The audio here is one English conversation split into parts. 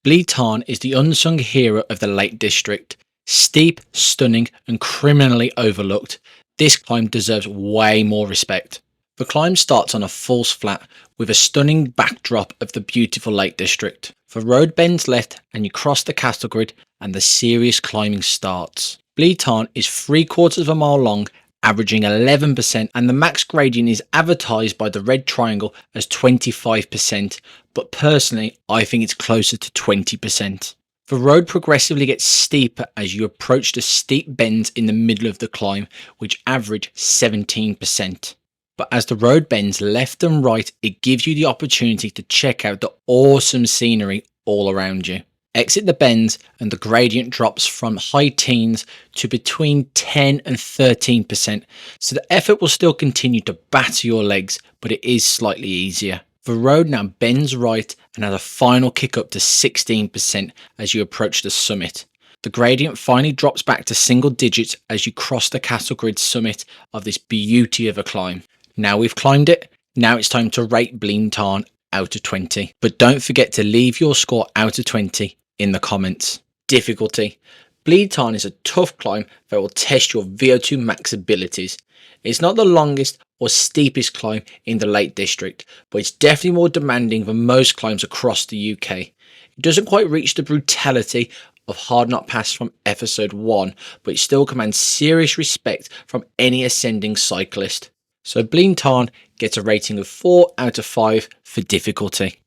Blea Tarn is the unsung hero of the Lake District. Steep, stunning and criminally overlooked, this climb deserves way more respect. The climb starts on a false flat with a stunning backdrop of the beautiful Lake District. The road bends left and you cross the castle grid and the serious climbing starts. Blea Tarn is 3/4 of a mile long, averaging 11%, and the max gradient is advertised by the red triangle as 25%, but personally I think it's closer to 20%. The road progressively gets steeper as you approach the steep bends in the middle of the climb, which average 17%. But as the road bends left and right, it gives you the opportunity to check out the awesome scenery all around you. Exit the bends and the gradient drops from high teens to between 10 and 13%, so the effort will still continue to batter your legs, but it is slightly easier. The road now bends right and has a final kick up to 16% as you approach the summit. The gradient finally drops back to single digits as you cross the castle grid summit of this beauty of a climb. Now we've climbed it, now it's time to rate Blea Tarn out of 20. But don't forget to leave your score out of 20 in the comments. Difficulty. Blea Tarn is a tough climb that will test your VO2 max abilities. It's not the longest or steepest climb in the Lake District, but it's definitely more demanding than most climbs across the UK. It doesn't quite reach the brutality of Hard Knot Pass from episode 1, but it still commands serious respect from any ascending cyclist. So Blea Tarn gets a rating of 4 out of 5 for difficulty.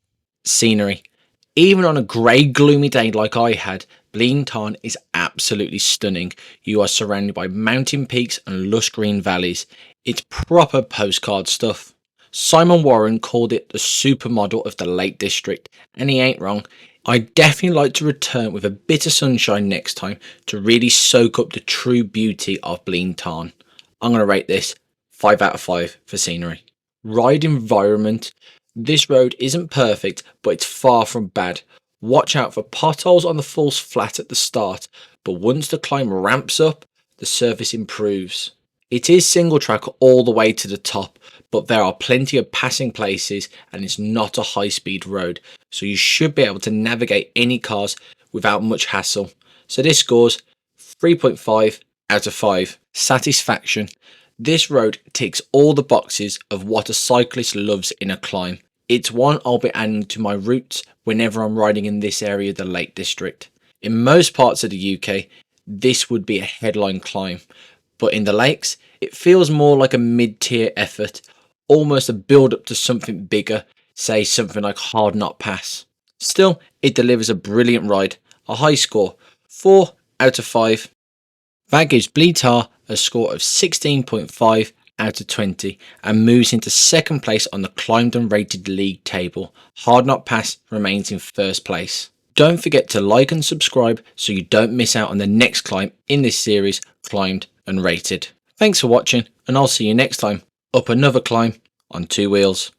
Scenery. Even on a grey gloomy day like I had, Blea Tarn is absolutely stunning. You are surrounded by mountain peaks and lush green valleys. It's proper postcard stuff. Simon Warren called it the supermodel of the Lake District, and he ain't wrong. I'd definitely like to return with a bit of sunshine next time to really soak up the true beauty of Blea Tarn. I'm going to rate this 5 out of 5 for scenery. Ride environment. This road isn't perfect, but it's far from bad. Watch out for potholes on the false flat at the start, but once the climb ramps up, the surface improves. It is single track all the way to the top, but there are plenty of passing places and it's not a high speed road, so you should be able to navigate any cars without much hassle. So this scores 3.5 out of 5. Satisfaction. This road ticks all the boxes of what a cyclist loves in a climb. It's one I'll be adding to my routes whenever I'm riding in this area of the Lake District. In most parts of the UK, this would be a headline climb, but in the lakes, it feels more like a mid-tier effort, almost a build-up to something bigger, say something like Hard Knot Pass. Still, it delivers a brilliant ride, a high score, 4 out of 5. That gives Blea Tarn a score of 16.5 out of 20 and moves into second place on the climbed and rated league table. Hard Knot Pass remains in first place. Don't forget to like and subscribe so you don't miss out on the next climb in this series, Climbed and Rated. Thanks for watching, and I'll see you next time up another climb on 2 wheels.